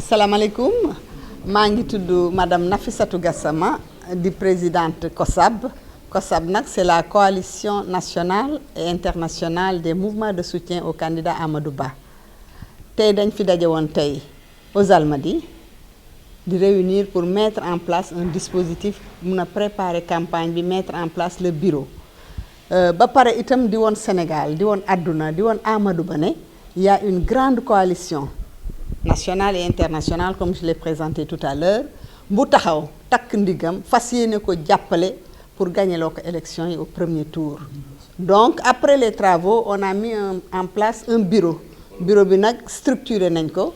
salaamaaleykum maa ngi tudd madame Nafissatou Gassama di présidente COSAB. COSAB nag c'est la coalition nationale et internationale des mouvements de soutien au candidat Amadou Ba. tey dañ fi daje woon tey aux Almadies di réunir pour mettre en place un dispositif mun a préparer campagne bi, mettre en place le bureau. ba pare itam di woon Sénégal di woon àdduna di woon Amadou Ba ne il y a une grande coalition nationale et internationale comme je l'ai présenté tout à l'heure bu taxaw takk ndigam fas yéene ko jàppale pour gagner loo ko élection yi au premier tour. Donc après les travaux on a mis en place un bureau bi nag structuré nañ ko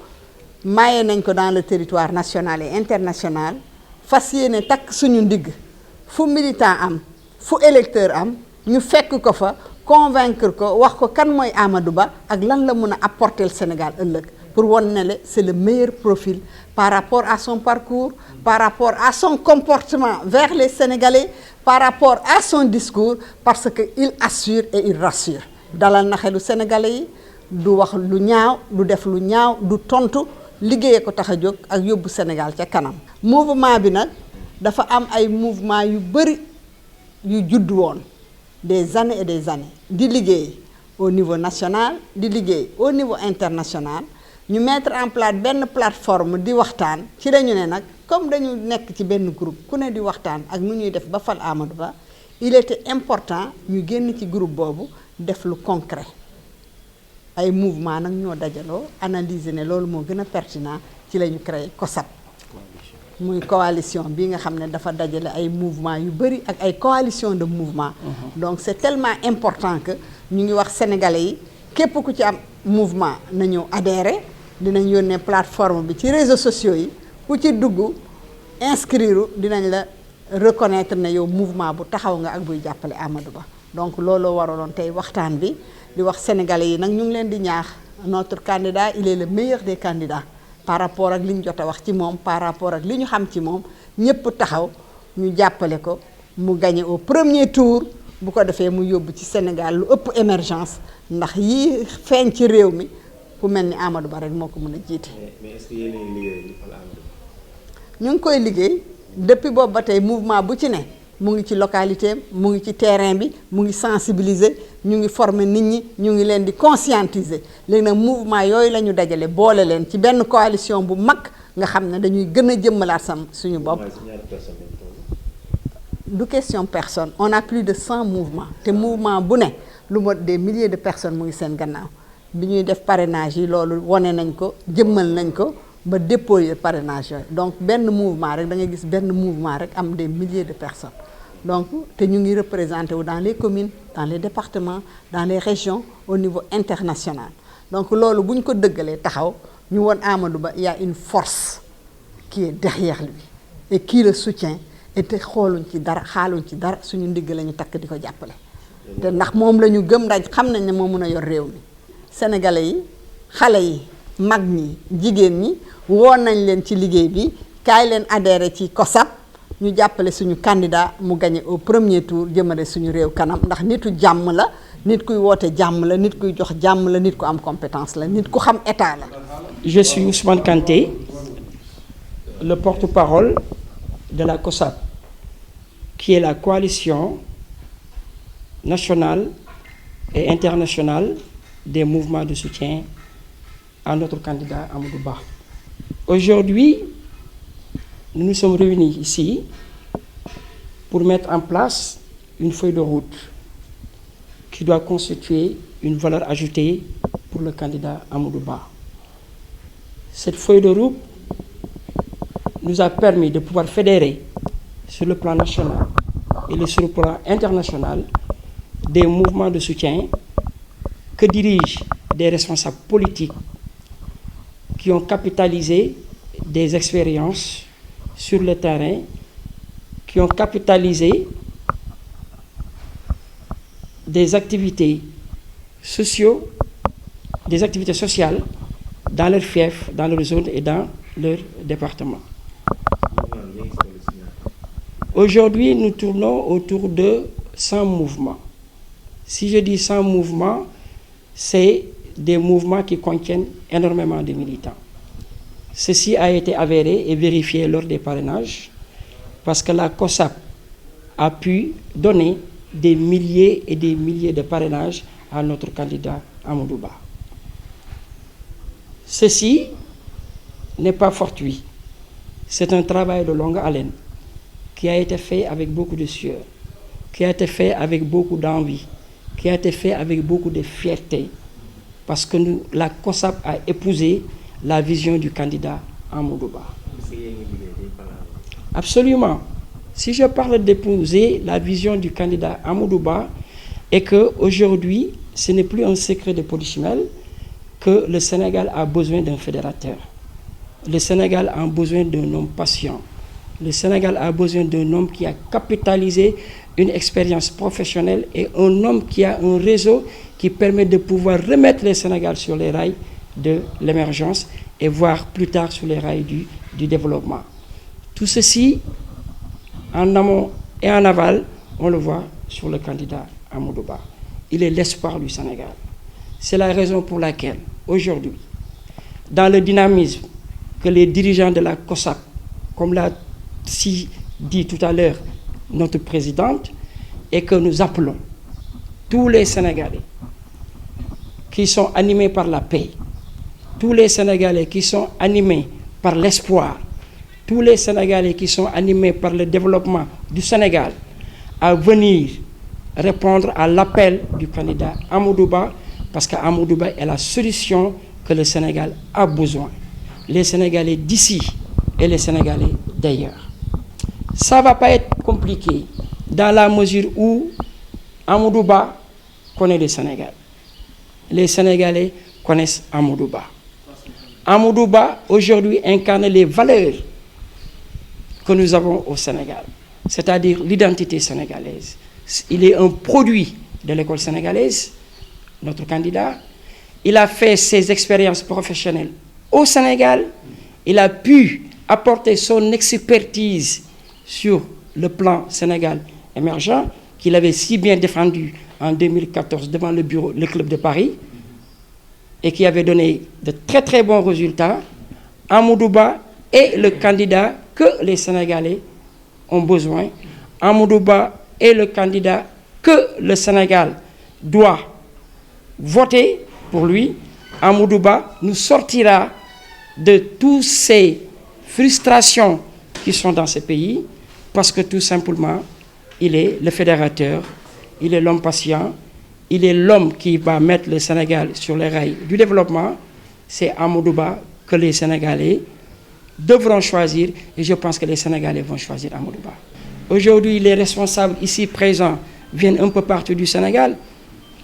maye nañ ko dans le territoire national et international fas yéene takk suñu ndigg fu militant am fu électeur am ñu fekk ko fa convaincre ko wax ko kan mooy Amadou Ba ak lan la mun a apporter le Sénégal ëllëg pour won ne le c'est le meilleur profil par rapport à son parcours, par rapport à son comportement vers les Sénégalais, par rapport à son discours, parce que il assure et il rassure. dalal na xelu Sénégalais yi du wax lu ñaaw du def lu ñaaw du tontu liggéeyee ko tax a jóg ak yóbbu Sénégal ca kanam. mouvement bi nag dafa am ay mouvement yu bëri yu judd woon des années et des années di liggéey au niveau national di liggéey au niveau international. ñu mettre en place benn plateforme di waxtaan ci dañu ne nag comme dañu nekk ci benn groupe ku ne di waxtaan ak nu ñuy def ba fal Amadou Ba il était important ñu génn ci groupe boobu def lu concret ay mouvement nag ñoo dajaloo analyser ne loolu moo gën a pertinent ci la ñu créé COSAB muy coalition bi nga xam ne dafa dajale ay mouvement yu bëri ak ay coalition de mouvement donc c'est tellement important que ñu ngi wax sénégalais yi képp ku ci am mouvement na ñëw adhérer dinañ yónnee plateforme bi ci réseaux sociaux yi ku ci dugg inscrire dinañ la reconnaître ne yow mouvement bu taxaw nga ak buy jàppale Amadou Ba. donc looloo waraloon tey waxtaan bi di wax sénégalais yi nag ñu ngi leen di ñaax notre candidat il est le meilleur des candidats par rapport ak li ñu jot a wax ci moom par rapport ak li ñu xam ci moom ñëpp taxaw ñu jàppale ko mu gagné au premier tour bu ko defee mu yóbbu ci Sénégal lu ëpp émergence ndax yii feeñ ci réew mi ku mel ni Amadou Ba rek moo ko mën a jiite. mais est-ce que yéen a ngi liggéey ñu fal Amadou Ba. ñu ngi koy liggéey depuis boobu ba tey mouvement bu ci ne mu ngi ci localité mu ngi ci terrain bi mu ngi sensibiliser ñu ngi former nit ñi ñu ngi leen di conscientiser léegi nag mouvement yooyu la ñu dajale boole leen ci benn coalition bu mag nga xam ne dañuy gën a jëmmalaat suñu bopp. du question personne on a plus de 100 mouvements te mouvement bu ne lu mot des milliers de personnes mu ngi seen gannaaw bi ñuy def parrainage yi loolu wane nañ ko jëmmal nañ ko ba déployer parrainage yooyu donc benn mouvement rek da ngay gis benn mouvement rek am des milliers de personnes donc te ñu ngi représenté wu dans les communes dans les départements dans les régions au niveau international donc loolu bu ñu ko dëggalee taxaw ñu woon Amadou Ba il y a une force qui est derrière lui et qui le soutient et te xooluñ ci dara xaaluñ ci dara suñu ndigg la ñu takk di ko jàppale te ndax moom la ñu gëm ndax xam nañ ne moo mën a yor réew mi sénégalais yi xale yi mag ñi jigéen ñi woon nañ leen ci liggéey bi kaay leen adhéré ci COSAB ñu jàppale suñu candidat mu gagné au premier tour jëmale suñu réew kanam ndax nitu jàmm la nit kuy woote jàmm la nit kuy jox jàmm la nit ku am compétence la nit ku xam état la. Je suis Ousmane Kanté, le porte-parole de la COSAB, qui est la coalition nationale et internationale des mouvements de soutien à notre candidat Amadou Ba. Aujourd'hui, nous nous sommes réunis ici pour mettre en place une feuille de route qui doit constituer une valeur ajoutée pour le candidat Amadou Ba. Cette feuille de route nous a permis de pouvoir fédérer sur le plan national et sur le plan international des mouvements de soutien que dirigent des responsables politiques qui ont capitalisé des expériences sur le terrain, qui ont capitalisé des activités des activités sociales dans leur fief, dans leur zone et dans leur département. Aujourd'hui, nous tournons autour de 100 mouvements. Si je dis 100 mouvements, c'est des mouvements qui contiennent énormément de militants. Ceci a été avéré et vérifié lors des parrainages parce que la COSAP a pu donner des milliers et des milliers de parrainages à notre candidat Amadou Ba. Ceci n'est pas fortuit. C'est un travail de longue haleine qui a été fait avec beaucoup de sueur, qui a été fait avec beaucoup d'envie, qui a été fait avec beaucoup de fierté, parce que la COSAP a épousé la vision du candidat Amadou Ba. Absolument. Si je parle d'épouser la vision du candidat Amadou Ba, et qu'aujourd'hui, ce n'est plus un secret de polichinelle que le Sénégal a besoin d'un fédérateur. Le Sénégal a besoin d'un homme patient. Le Sénégal a besoin d'un homme qui a capitalisé une expérience professionnelle et un homme qui a un réseau qui permet de pouvoir remettre le Sénégal sur les rails de l'émergence et voire plus tard sur les rails du développement. Tout ceci, en amont et en aval, on le voit sur le candidat Amadou Ba. Il est l'espoir du Sénégal. C'est la raison pour laquelle, aujourd'hui, dans le dynamisme que les dirigeants de la COSAP, comme l'a dit tout à l'heure notre présidente, et que nous appelons tous les Sénégalais qui sont animés par la paix, tous les Sénégalais qui sont animés par l'espoir, tous les Sénégalais qui sont animés par le développement du Sénégal, à venir répondre à l'appel du candidat Amadou Ba, parce qu'Amadou Ba est la solution que le Sénégal a besoin. Les Sénégalais d'ici et les Sénégalais d'ailleurs. Ça ne va pas être compliqué dans la mesure où Amadou Ba connaît le Sénégal. Les Sénégalais connaissent Amadou Ba. Amadou Ba, aujourd'hui, incarne les valeurs que nous avons au Sénégal, c'est-à-dire l'identité sénégalaise. Il est un produit de l'école sénégalaise, notre candidat. Il a fait ses expériences professionnelles au Sénégal. Il a pu apporter son expertise sur le plan Sénégal émergent, qu'il avait si bien défendu en 2014 devant le club de Paris, et qui avait donné de très très bons résultats. Amadou Ba est le candidat que les Sénégalais ont besoin. Amadou Ba est le candidat que le Sénégal doit voter pour lui. Amadou Ba nous sortira de toutes ces frustrations qui sont dans ce pays, parce que tout simplement, il est le fédérateur, il est l'homme patient, il est l'homme qui va mettre le Sénégal sur les rails du développement. C'est Amadou Ba que les Sénégalais devront choisir, et je pense que les Sénégalais vont choisir Amadou Ba. Aujourd'hui, les responsables ici présents viennent un peu partout du Sénégal.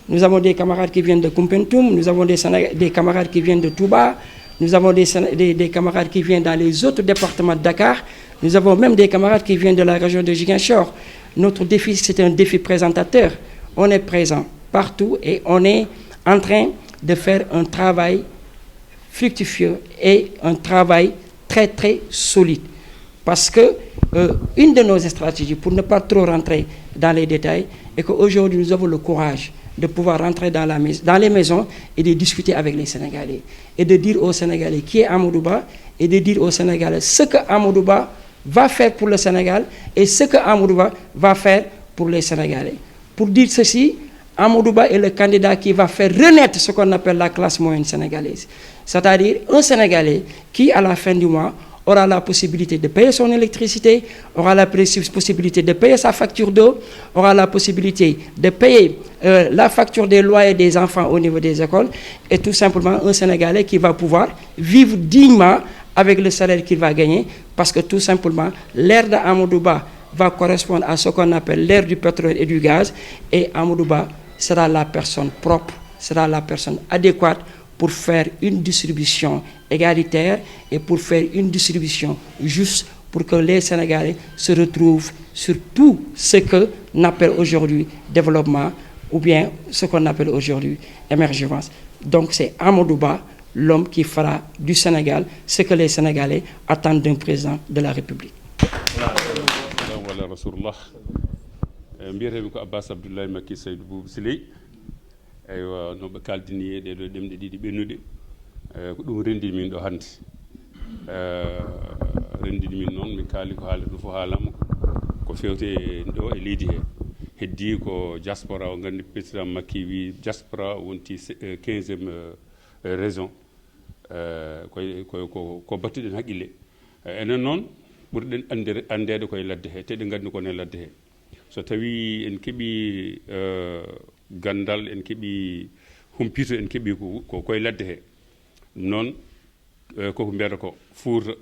Nous avons des camarades qui viennent de Koumpentoum, nous avons des camarades qui viennent de Touba, nous avons des camarades qui viennent dans les autres départements de Dakar, nous avons même des camarades qui viennent de la région de Ziguinchor. Notre défi, c'est un défi présentateur. On est présent partout et on est en train de faire un travail fructifieux et un travail très très solide. Parce que une de nos stratégies, pour ne pas trop rentrer dans les détails, est qu'aujourd'hui nous avons le courage de pouvoir rentrer dans les maisons et de discuter avec les Sénégalais. Et de dire aux Sénégalais qui est Amadou Ba, et de dire aux Sénégalais ce que Amadou Ba va faire pour le Sénégal et ce que Amadou Ba va faire pour les Sénégalais. Pour dire ceci, Amadou Ba est le candidat qui va faire renaître ce qu'on appelle la classe moyenne sénégalaise. C'est-à-dire un Sénégalais qui, à la fin du mois, aura la possibilité de payer son électricité, aura la possibilité de payer sa facture d'eau, aura la possibilité de payer la facture des loyers des enfants au niveau des écoles, et tout simplement un Sénégalais qui va pouvoir vivre dignement avec le salaire qu'il va gagner, parce que tout simplement l'ère d'Amadou Ba va correspondre à ce qu'on appelle l'ère du pétrole et du gaz, et Amadou Ba sera la personne propre, sera la personne adéquate pour faire une distribution égalitaire et pour faire une distribution juste, pour que les Sénégalais se retrouvent sur tout ce qu'on appelle aujourd'hui développement, ou bien ce qu'on appelle aujourd'hui émergence. Donc c'est Amadou Ba, l'homme qui fera du Sénégal ce que les Sénégalais attendent d'un président de la République. Voilà Rasulullah. Mbiyetemi ko Abbas Abdoulaye Makki Seydou Boubou Siley. Eywa no ɓe kaldini ɗeɗo ɗemɗe ɗiɗi ɓennuɗe ko ɗum rendi min ɗo hannde. renndini min noon min kaali ko haalata ɗum fof haalama ko fewte ɗo e leydi he heddi ko diaspora o gandi président Macky wi diaspora wonti 15e région ko battuɗen haqqille enen noon ɓurɗen andede koye ladde he te ɗe gandi kone ladde he so tawi en keeɓi gandal en keeɓi humpito en keeɓi ko koye ladde he ɗum noon koko mbiyata ko Fuuta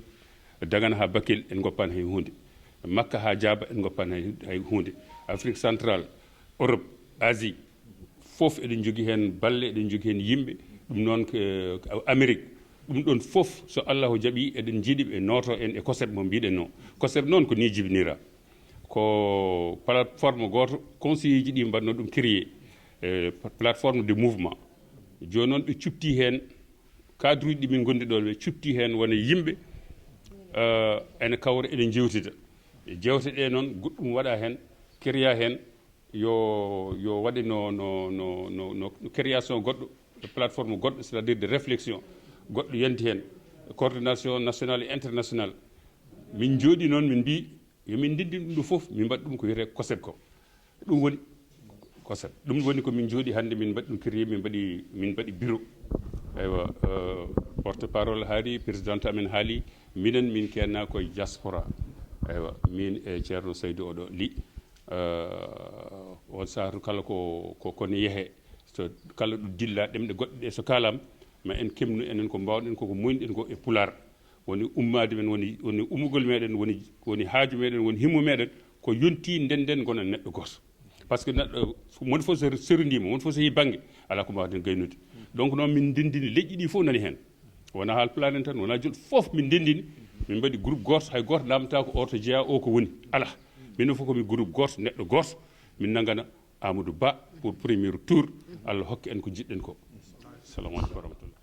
Dagana ha Bakel en goppani hay hunde Makka ha Diaba en goppani hay hunde Afrique centrale Europe Asie fof eɗen jogui hen balle eɗen jogui hen yimɓe ɗum noon ko Amérique ɗum ɗon fof so Allahu jaaɓi eɗen jiiɗiɓe noto en e COSEP mo mbiɗen no COSEP noon ko ni jibinira ko plateforme goto conseiller ji ɗi mbanno ɗum créé plateforme de mouvement joni noon ɓe cupti hen cadre uji ɗi min gondi ɗon ɓe cupti hen wona yimɓe ene kawra eɗen jewtida jewte ɗe noon goɗɗum waɗa hen créa hen yo waɗe no création goɗɗo plateforme goɗɗo c'est à dire de réflexion goɗɗo yanti hen coordination nationale et internationale min jooɗi noon min mbi yomin ndendin ɗum ɗo fof min mbaɗi ɗum ko wiyete COSEP ko ɗum woni COSEP ɗum woni ko min jooɗi hannde min mbaɗi ɗum créé min mbaɗi bureau eywa porte parole haali présidente amen haali minen min kenna koye diaspora eywa min e ceerno Saydou oɗo Ly on saaha kala kono yeehe so kala ɗo dilla ɗemɗe goɗɗe ɗe so kalama ma en kemnu enen ko mbawɗen koko moyniɗen ko e pular woni ummade men woni ummugol meɗen woni haaju meɗen woni himmu meɗen ko yonti ndenden gona neɗɗo goto par ce que neɗɗo woni fof so serundima woni fof so yi banggue ala ko mbawden gaynude donc noon min ndendini leƴƴi ɗi fof nani hen wona haal planen tan wona julɗo fof min ndendini min mbaɗi groupe goto hay goto namdata ko orto jeeya o ko woni ala minen fof komi groupe goto neɗɗo goto min nagana Amadou Ba pour premier tour Allah hokki en ko jiɗɗen ko. Assalamu aleykum wa rahmatullah.